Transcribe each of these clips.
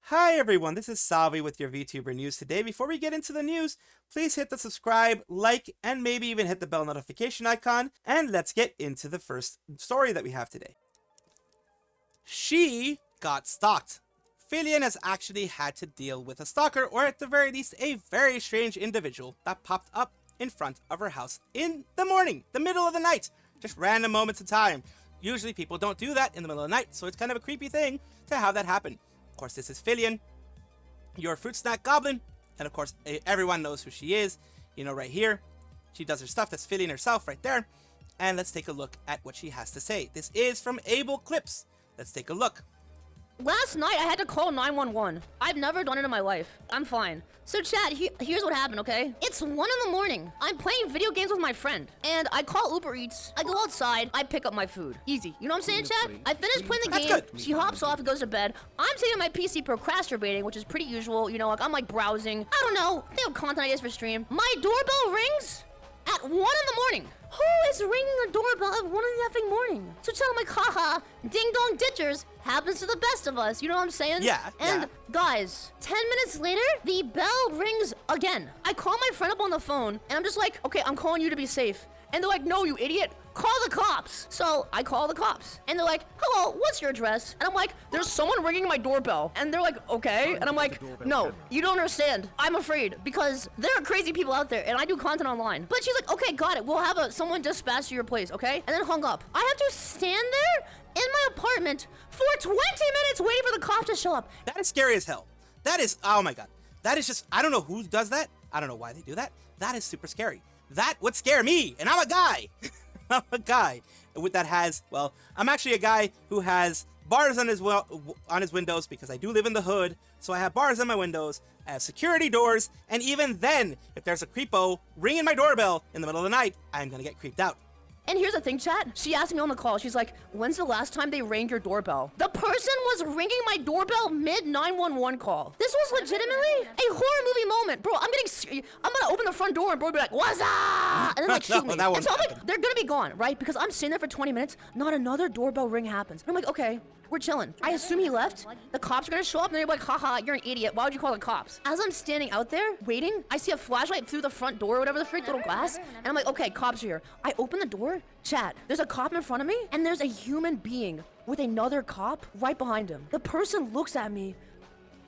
Hi everyone, this is Salvi with your VTuber news today. Before we get into the news, please hit the subscribe, like, and maybe even hit the bell notification icon, and let's get into the first story that we have today. She got stalked. Filian has actually had to deal with a stalker, or at the very least, a very strange individual that popped up in front of her house in the morning, the middle of the night, just random moments of time. Usually people don't do that in the middle of the night, so it's kind of a creepy thing to have that happen. Of course, this is Filian, your fruit snack goblin, and of course, everyone knows who she is. You know, right here, she does her stuff. That's Filian herself right there. And let's take a look at what she has to say. This is from Able Clips. Let's take a look. Last night, I had to call 911. I've never done it in my life. I'm fine. So, chat, here's what happened, okay? It's 1 in the morning. I'm playing video games with my friend. And I call Uber Eats. I go outside. I pick up my food. Easy. You know what I'm saying, chat? I finish playing the game. Good. She hops off and goes to bed. I'm sitting on my PC procrastinating, which is pretty usual. You know, like, I'm, like, browsing. I don't know. Think of content ideas for stream. My doorbell rings at 1 in the morning. Who is ringing the doorbell at 1 in the effing morning? So tell them, like, haha, ding dong ditchers happens to the best of us. You know what I'm saying? Yeah. And guys, 10 minutes later, the bell rings again. I call my friend up on the phone, and I'm just like, okay, I'm calling you to be safe. And they're like, no, you idiot. Call the cops. So I call the cops. And they're like, hello, what's your address? And I'm like, there's someone ringing my doorbell. And they're like, okay. And I'm like, no, you don't understand. I'm afraid because there are crazy people out there and I do content online. But she's like, okay, got it. We'll have someone dispatched to your place, okay? And then hung up. I have to stand there in my apartment for 20 minutes waiting for the cops to show up. That is scary as hell. That is, oh my god. That is just, I don't know who does that. I don't know why they do that. That is super scary. That would scare me, and I'm a guy. I'm a guy that has, well, I'm actually a guy who has bars on his windows because I do live in the hood. So I have bars on my windows, I have security doors, and even then, if there's a creepo ringing my doorbell in the middle of the night, I'm gonna get creeped out. And here's the thing, chat. She asked me on the call. She's like, when's the last time they rang your doorbell? The person was ringing my doorbell mid-911 call. This was legitimately a horror movie moment. Bro, I'm gonna open the front door and bro be like, what's up? And then like shoot me. No, and so I'm like, they're gonna be gone, right? Because I'm sitting there for 20 minutes, not another doorbell ring happens. And I'm like, okay, we're chilling. I assume he left. The cops are gonna show up and they're like, haha, you're an idiot. Why would you call the cops? As I'm standing out there waiting, I see a flashlight through the front door or whatever the freak, little glass. And I'm like, okay, cops are here. I open the door, chat. There's a cop in front of me and there's a human being with another cop right behind him. The person looks at me,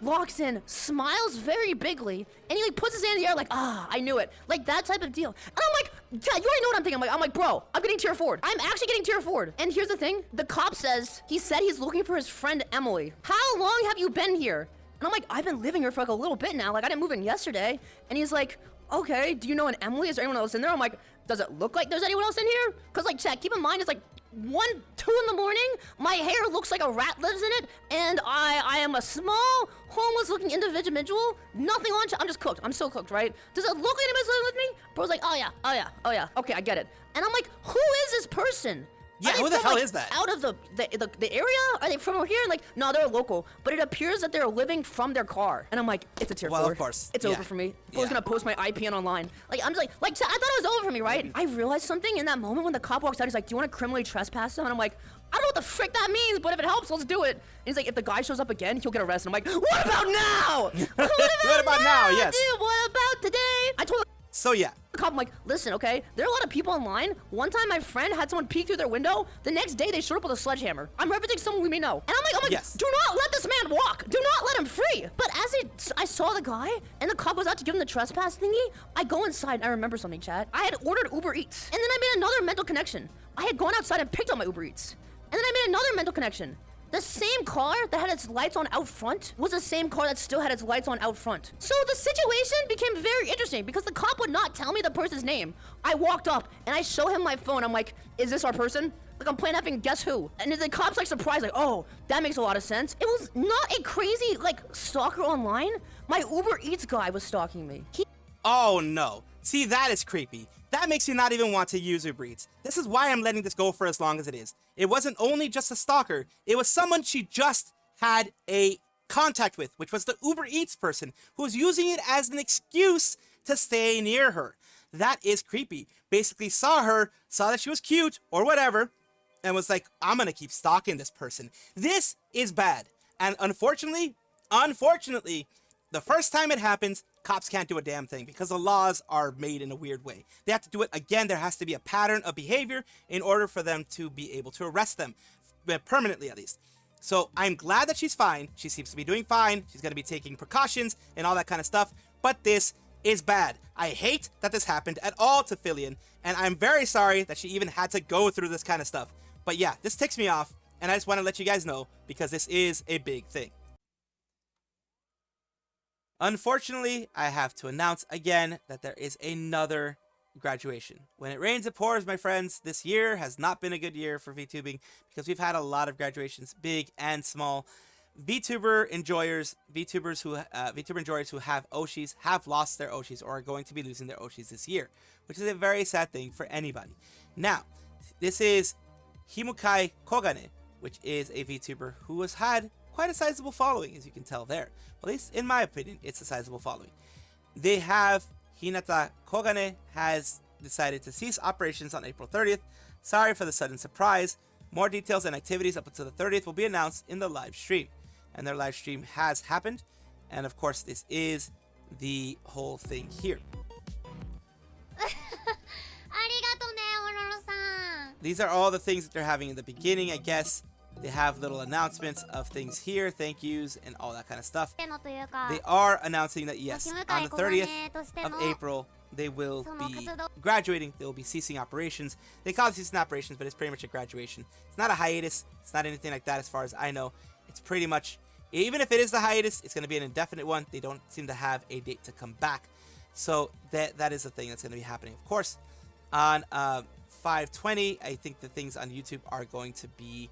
locks in, smiles very bigly, and he like puts his hand in the air like, ah, I knew it. Like that type of deal. And I'm like, Chad, you already know what I'm thinking. I'm like, bro, I'm getting tier 4'd. I'm actually getting tier 4'd. And here's the thing, the cop says, he said he's looking for his friend Emily. How long have you been here? And I'm like, I've been living here for like a little bit now. Like I didn't move in yesterday. And he's like, okay, do you know an Emily? Is there anyone else in there? I'm like, does it look like there's anyone else in here? Cause like, Chad, keep in mind, it's like 1, 2 in the morning. My hair looks like a rat lives in it, and I am a small, homeless-looking individual. Nothing on. I'm just cooked. I'm so cooked, right? Does it look like anybody's living with me? Bro's like, oh yeah. Okay, I get it. And I'm like, who is this person? Yeah, who the hell is that? Out of the area? Are they from over here? Like, no, they're local. But it appears that they're living from their car. And I'm like, it's a tier 4. Well, of course. It's over for me. Bro's gonna post my IPN online. Like, I'm just like, I thought it was over for me, right? I realized something in that moment when the cop walks out. He's like, do you want to criminally trespass him? And I'm like, I don't know what the frick that means, but if it helps, let's do it. And he's like, if the guy shows up again, he'll get arrested. I'm like, what about now? What about now? Yes. Dude, what about today? I told So yeah. the cop, I'm like, listen, okay, there are a lot of people online. One time my friend had someone peek through their window. The next day they showed up with a sledgehammer. I'm referencing someone we may know. And I'm like, yes. Do not let this man walk. Do not let him free. But as I saw the guy and the cop was out to give him the trespass thingy, I go inside and I remember something, chat. I had ordered Uber Eats. And then I made another mental connection. I had gone outside and picked up my Uber Eats. And then I made another mental connection. The same car that had its lights on out front was the same car that still had its lights on out front. So the situation became very interesting because the cop would not tell me the person's name. I walked up and I show him my phone. I'm like, is this our person? Like I'm playing effing guess who? And the cop's like surprised, like, oh, that makes a lot of sense. It was not a crazy like stalker online. My Uber Eats guy was stalking me. Oh no. See, that is creepy. That makes you not even want to use Uber Eats. This is why I'm letting this go for as long as it is. It wasn't only just a stalker, it was someone she just had a contact with, which was the Uber Eats person, who was using it as an excuse to stay near her. That is creepy. Basically saw her, saw that she was cute, or whatever, and was like, I'm gonna keep stalking this person. This is bad. And unfortunately, Unfortunately, the first time it happens, cops can't do a damn thing because the laws are made in a weird way. They have to do it again. There has to be a pattern of behavior in order for them to be able to arrest them, permanently at least. So I'm glad that she's fine. She seems to be doing fine. She's going to be taking precautions and all that kind of stuff. But this is bad. I hate that this happened at all to Filian, and I'm very sorry that she even had to go through this kind of stuff. But yeah, this ticks me off, and I just want to let you guys know because this is a big thing. Unfortunately, I have to announce again that there is another graduation. When it rains, it pours, my friends. This year has not been a good year for VTubing because we've had a lot of graduations, big and small. VTuber enjoyers who have Oshis have lost their Oshis or are going to be losing their Oshis this year, which is a very sad thing for anybody. Now, this is Hinata Kogane, which is a VTuber who has had quite a sizable following, as you can tell there. Well, at least in my opinion, it's a sizable following. They have Hinata Kogane has decided to cease operations on April 30th. Sorry for the sudden surprise. More details and activities up until the 30th will be announced in the live stream. And their live stream has happened. And of course, this is the whole thing here. These are all the things that they're having in the beginning, I guess. They have little announcements of things here, thank yous, and all that kind of stuff. They are announcing that, yes, on the 30th of April, they will be graduating. They will be ceasing operations. They call it ceasing operations, but it's pretty much a graduation. It's not a hiatus. It's not anything like that as far as I know. It's pretty much, even if it is the hiatus, it's going to be an indefinite one. They don't seem to have a date to come back. So that is the thing that's going to be happening. Of course, on 5/20, I think the things on YouTube are going to be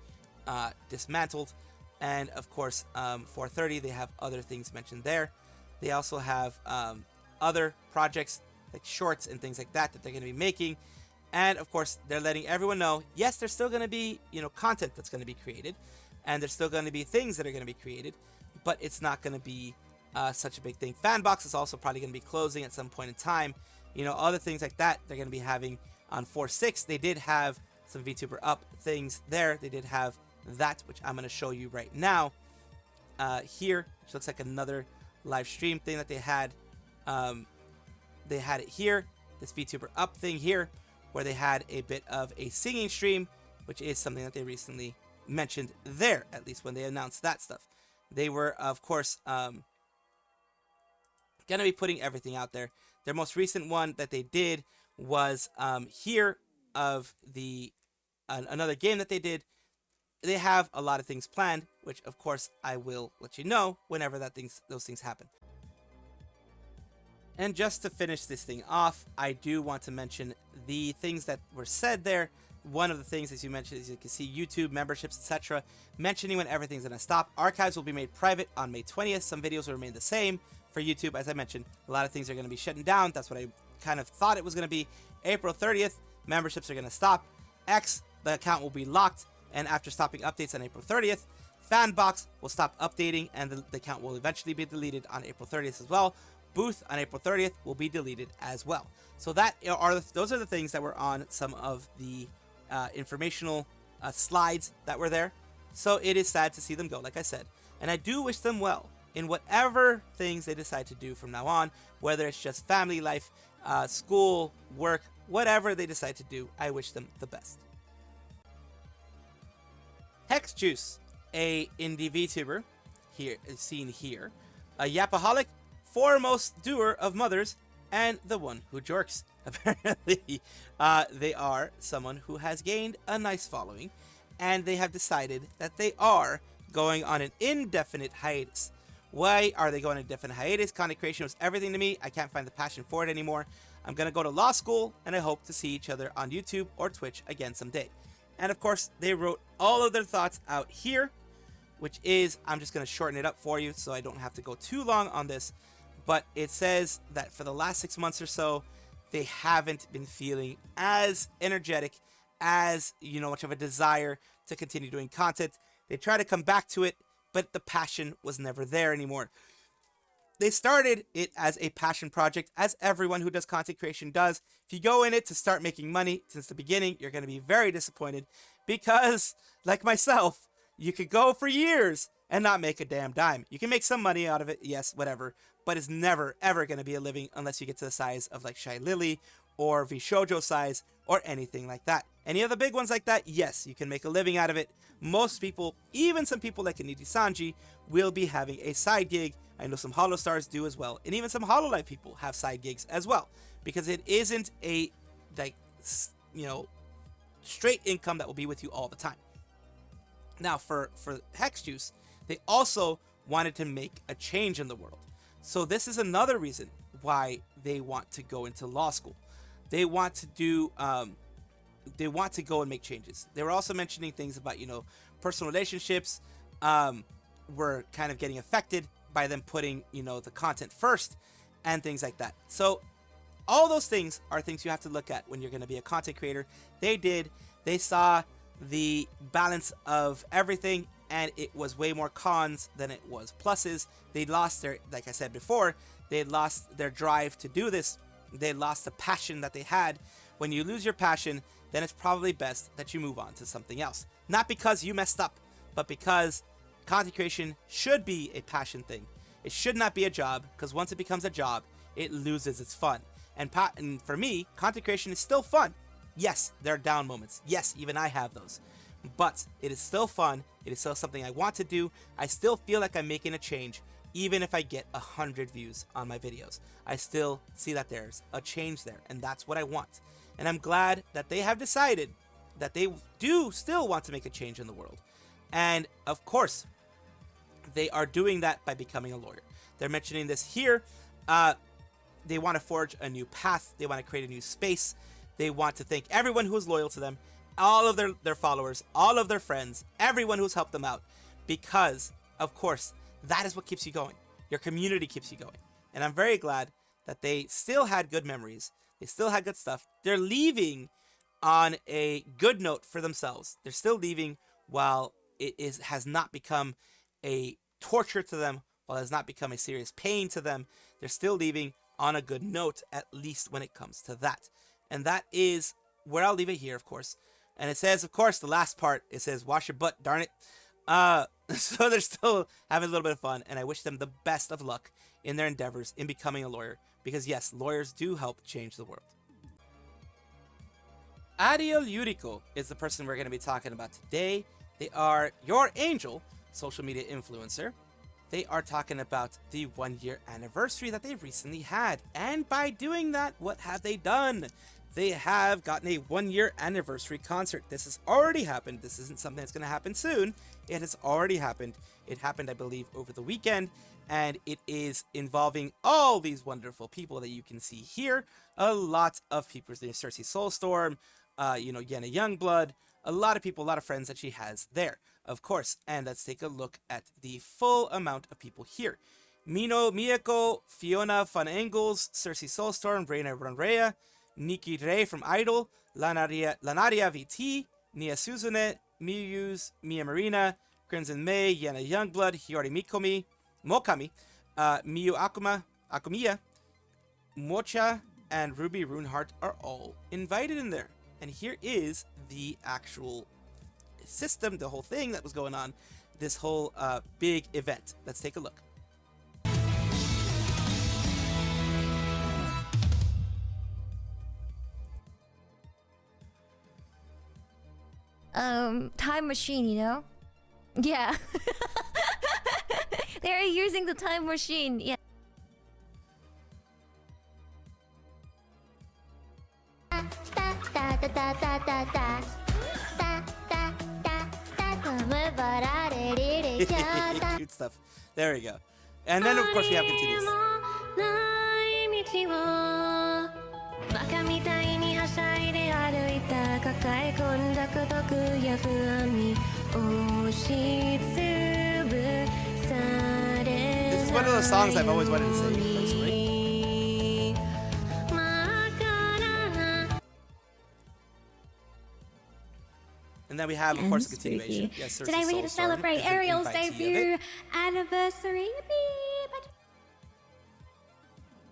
dismantled, and of course 4/30 they have other things mentioned there. They also have other projects like shorts and things like that they're going to be making, and of course they're letting everyone know, yes, there's still going to be content that's going to be created, and there's still going to be things that are going to be created, but it's not going to be such a big thing. Fanbox is also probably going to be closing at some point in time. Other things like that they're going to be having on 4/6. They did have some VTuber up things there. They did have that, which I'm going to show you right now here, which looks like another live stream thing that they had. They had it here, this VTuber up thing here, where they had a bit of a singing stream, which is something that they recently mentioned there, at least when they announced that stuff. They were, of course, going to be putting everything out there. Their most recent one that they did was here of the another game that they did. They have a lot of things planned, which of course I will let you know whenever those things happen. And just to finish this thing off, I do want to mention the things that were said there. One of the things, as you mentioned, is you can see YouTube memberships, etc., mentioning when everything's going to stop. Archives will be made private on May 20th. Some videos will remain the same. For YouTube, as I mentioned, a lot of things are going to be shutting down. That's what I kind of thought it was going to be. April 30th, memberships are going to stop. X, the account will be locked. And after stopping updates on April 30th, Fanbox will stop updating, and the account will eventually be deleted on April 30th as well. Booth on April 30th will be deleted as well. So those are the things that were on some of the informational slides that were there. So it is sad to see them go, like I said. And I do wish them well in whatever things they decide to do from now on, whether it's just family life, school, work, whatever they decide to do, I wish them the best. Hex Juice, a indie VTuber, here seen here, a yapaholic, foremost doer of mothers, and the one who jorks. Apparently, they are someone who has gained a nice following, and they have decided that they are going on an indefinite hiatus. Why are they going on an indefinite hiatus? Content creation was everything to me. I can't find the passion for it anymore. I'm going to go to law school, and I hope to see each other on YouTube or Twitch again someday. And of course, they wrote all of their thoughts out here, which is, I'm just going to shorten it up for you so I don't have to go too long on this. But it says that for the last 6 months or so, they haven't been feeling as energetic, as, much of a desire to continue doing content. They try to come back to it, but the passion was never there anymore. They started it as a passion project, as everyone who does content creation does. If you go in it to start making money since the beginning, you're going to be very disappointed because, like myself, you could go for years and not make a damn dime. You can make some money out of it, yes, whatever, but it's never, ever going to be a living unless you get to the size of like Shy Lily or VShojo size or anything like that. Any of the big ones like that, yes, you can make a living out of it. Most people, even some people like Aniti Sanji, will be having a side gig. I know some Holostars do as well, and even some Hololive people have side gigs as well, because it isn't a, like, you know, straight income that will be with you all the time. Now, for Hex Juice, they also wanted to make a change in the world. So this is another reason why they want to go into law school. They want to do, they want to go and make changes. They were also mentioning things about, you know, personal relationships were kind of getting affected by them putting, you know, the content first and things like that. So all those things are things you have to look at when you're going to be a content creator. They saw the balance of everything, and it was way more cons than it was pluses. They lost their, like I said before, they lost their drive to do this. They lost the passion that they had. When you lose your passion, then it's probably best that you move on to something else. Not because you messed up, but because content creation should be a passion thing. It should not be a job, because once it becomes a job, it loses its fun. And for me, content creation is still fun. Yes, there are down moments. Yes, even I have those. But it is still fun. It is still something I want to do. I still feel like I'm making a change, even if I get 100 views on my videos. I still see that there's a change there, and that's what I want. And I'm glad that they have decided that they do still want to make a change in the world. And of course, they are doing that by becoming a lawyer. They're mentioning this here. They want to forge a new path. They want to create a new space. They want to thank everyone who is loyal to them, all of their followers, all of their friends, everyone who's helped them out. Because, of course, that is what keeps you going. Your community keeps you going. And I'm very glad that they still had good memories. They still had good stuff. They're leaving on a good note for themselves. They're still leaving while has not become a torture to them, while it has not become a serious pain to them. They're still leaving on a good note, at least when it comes to that. And that is where I'll leave it here, of course. And it says, of course, the last part, it says, wash your butt, darn it. So they're still having a little bit of fun, and I wish them the best of luck in their endeavors in becoming a lawyer. Because yes, lawyers do help change the world. Arial Yuriko is the person we're going to be talking about today. They are your angel, social media influencer. They are talking about the 1-year anniversary that they recently had. And by doing that, what have they done? They have gotten a 1-year anniversary concert. This has already happened. This isn't something that's going to happen soon. It has already happened. It happened, I believe, over the weekend. And it is involving all these wonderful people that you can see here. A lot of people. There's Cersei Soulstorm, Yenna Youngblood. A lot of people, a lot of friends that she has there, of course. And let's take a look at the full amount of people here. Mino Miyako, Fiona Fun Engels, Cersei Soulstorm, Reina Ranrea, Nikki Rei from Idol, Lanaria VT, Nia Suzune, Miyu's, Mia Marina, Crimson May, Yenna Youngblood, Hiyori Mokami, Miyu Akumiya, Mocha, and Ruby Runeheart are all invited in there. And here is the actual system, the whole thing that was going on, this whole big event. Let's take a look. Time machine, you know? Yeah. They're using the time machine, yeah. Cute stuff. There we go. And then, of course, we have continues. This is one of those songs I've always wanted to sing, personally. And then we have, of course, a continuation. Yes, today we're here to celebrate Ariel's debut anniversary.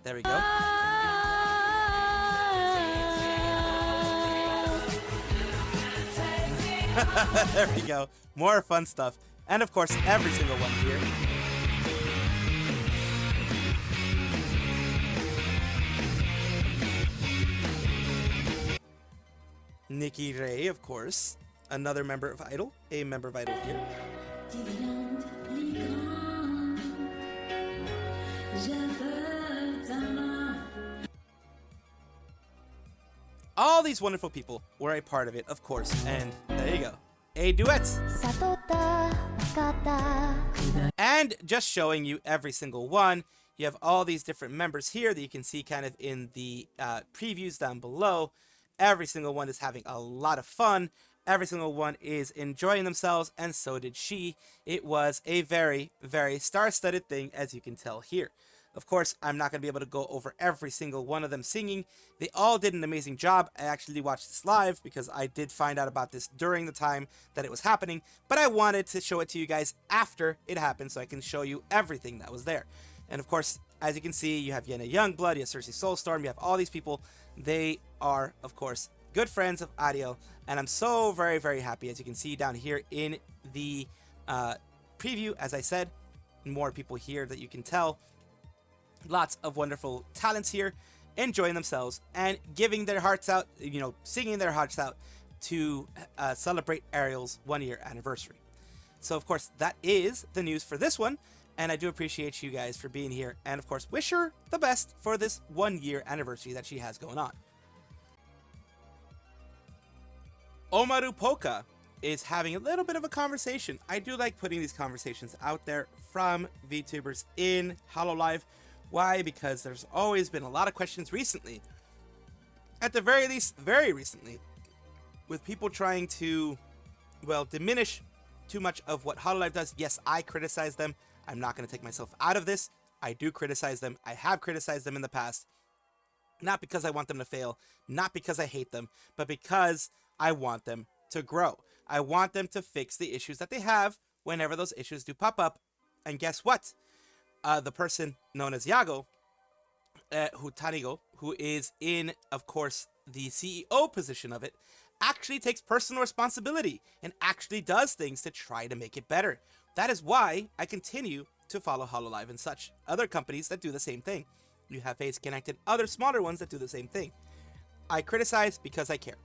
There we go. There we go. More fun stuff. and of course every single one here. Nikki Ray, of course, another member of Idol, a member of Idol here. All these wonderful people were a part of it, of course, and there you go. A duet. And just showing you every single one, you have all these different members here that you can see kind of in the previews down below. Every single one is having a lot of fun. Every single one is enjoying themselves, and so did she. It was a very, very star-studded thing, as you can tell here. Of course, I'm not going to be able to go over every single one of them singing. They all did an amazing job. I actually watched this live because I did find out about this during the time that it was happening, but I wanted to show it to you guys after it happened so I can show you everything that was there. And of course, as you can see, you have Yena Youngblood, you have Cersei Soulstorm, you have all these people. They are, of course, good friends of Ariel, and I'm so very, very happy. As you can see down here in the preview, as I said, more people here that you can tell. Lots of wonderful talents here, enjoying themselves and giving their hearts out, you know, singing their hearts out to celebrate Ariel's 1-year anniversary. So, of course, that is the news for this one. And I do appreciate you guys for being here. And, of course, wish her the best for this 1-year anniversary that she has going on. Omaru Polka is having a little bit of a conversation. I do like putting these conversations out there from VTubers in Hololive. Why? Because there's always been a lot of questions recently. At the very least, very recently. With people trying to, well, diminish too much of what Hololive does. Yes, I criticize them. I'm not going to take myself out of this. I do criticize them. I have criticized them in the past. Not because I want them to fail. Not because I hate them. But because I want them to grow. I want them to fix the issues that they have whenever those issues do pop up. And guess what? The person known as Yagoo, who is in, of course, the CEO position of it, actually takes personal responsibility and actually does things to try to make it better. That is why I continue to follow Hololive and such other companies that do the same thing. You have Face Connect and other smaller ones that do the same thing. I criticize because I care.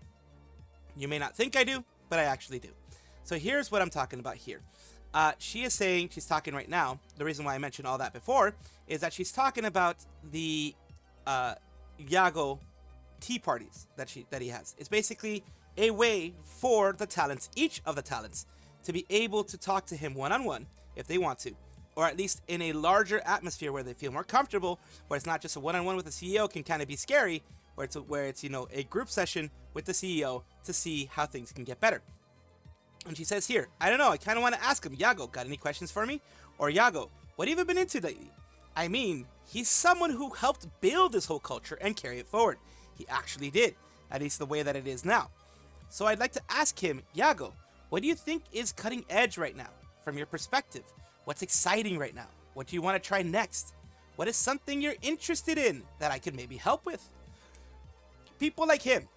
You may not think I do, but I actually do. So here's what I'm talking about here. She is saying, she's talking right now, the reason why I mentioned all that before, is that she's talking about the Yagoo tea parties that he has. It's basically a way for the talents, each of the talents, to be able to talk to him one-on-one if they want to, or at least in a larger atmosphere where they feel more comfortable, where it's not just a one-on-one with the CEO can kind of be scary, where it's you know, a group session with the CEO to see how things can get better. And she says here, I don't know, I kind of want to ask him, Yagoo, got any questions for me? Or Yagoo, what have you been into lately? I mean, he's someone who helped build this whole culture and carry it forward. He actually did, at least the way that it is now. So I'd like to ask him, Yagoo, what do you think is cutting edge right now, from your perspective? What's exciting right now? What do you want to try next? What is something you're interested in that I could maybe help with? People like him.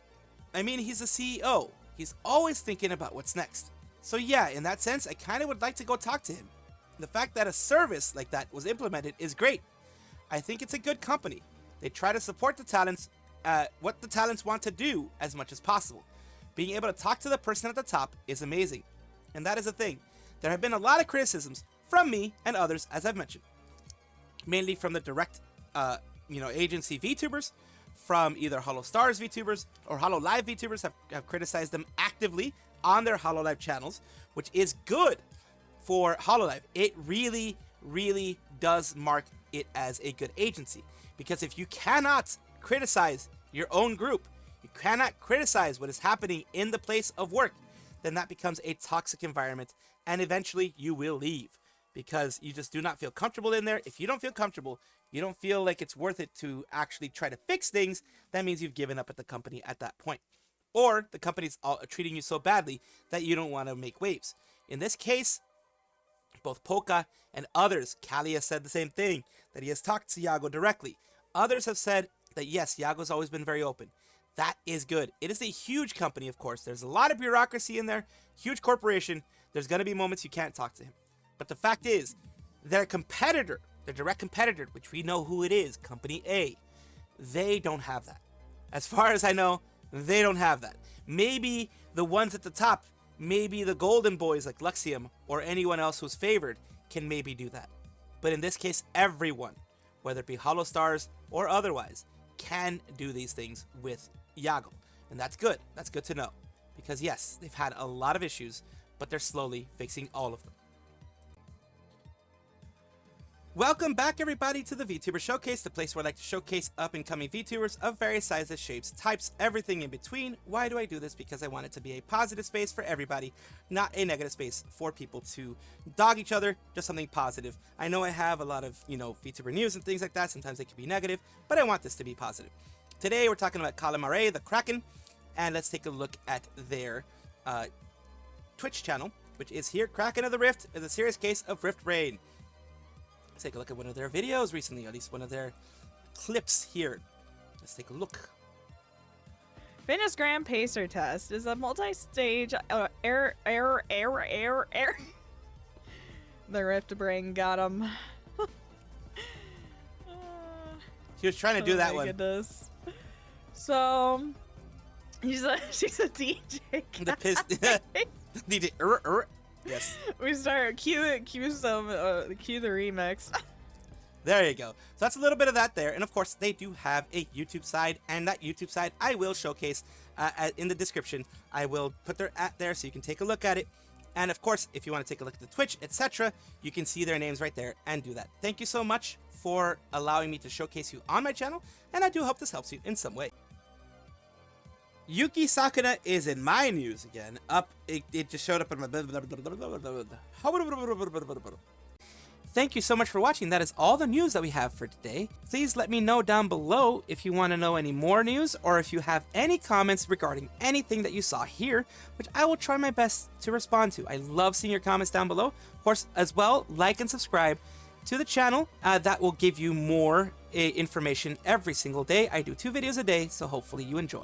I mean, he's a CEO. He's always thinking about what's next. So yeah, in that sense, I kind of would like to go talk to him. The fact that a service like that was implemented is great. I think it's a good company. They try to support the talents, what the talents want to do as much as possible. Being able to talk to the person at the top is amazing. And that is the thing. There have been a lot of criticisms from me and others, as I've mentioned. Mainly from the direct, agency VTubers, from either HoloStars VTubers or Hololive VTubers have criticized them actively on their Hololive channels, which is good for Hololive. It really, really does mark it as a good agency. Because if you cannot criticize your own group, you cannot criticize what is happening in the place of work, then that becomes a toxic environment, and eventually you will leave because you just do not feel comfortable in there. If you don't feel comfortable, you don't feel like it's worth it to actually try to fix things, that means you've given up at the company at that point. Or the company's treating you so badly that you don't want to make waves. In this case, both Polka and others, Callie has said the same thing, that he has talked to Yagoo directly. Others have said that yes, Yagoo's always been very open. That is good. It is a huge company, of course. There's a lot of bureaucracy in there, huge corporation. There's going to be moments you can't talk to him. But the fact is, their competitor, their direct competitor, which we know who it is, Company A, they don't have that. As far as I know, they don't have that. Maybe the ones at the top, maybe the golden boys like Luxium or anyone else who's favored can maybe do that. But in this case, everyone, whether it be Holostars or otherwise, can do these things with Yagoo. And that's good. That's good to know. Because yes, they've had a lot of issues, but they're slowly fixing all of them. Welcome back, everybody, to the VTuber Showcase, the place where I like to showcase up-and-coming VTubers of various sizes, shapes, types, everything in between. Why do I do this? Because I want it to be a positive space for everybody, not a negative space for people to dog each other, just something positive. I know I have a lot of, VTuber news and things like that. Sometimes they can be negative, but I want this to be positive. Today, we're talking about CalamareiVT, the Kraken, and let's take a look at their Twitch channel, which is here. Kraken of the Rift is a serious case of Rift Rain. Let's take a look at one of their videos recently, or at least one of their clips here. Let's take a look. Fitness Gram Pacer Test is a multi-stage the Rift Brain got him. She was trying to do that one. Goodness. So she's a DJ. The piss. DJ. Yes. We start cue the remix. There you go. So that's a little bit of that there. And of course, they do have a YouTube side, and that YouTube side I will showcase in the description. I will put their @ there so you can take a look at it. And of course, if you want to take a look at the Twitch, etc., you can see their names right there and do that. Thank you so much for allowing me to showcase you on my channel, and I do hope this helps you in some way. Yuki Sakura is in my news again. It just showed up in my... Thank you so much for watching. That is all the news that we have for today. Please let me know down below if you want to know any more news, or if you have any comments regarding anything that you saw here, which I will try my best to respond to. I love seeing your comments down below. Of course, as well, like and subscribe to the channel. That will give you more information every single day. I do 2 videos a day, so hopefully you enjoy.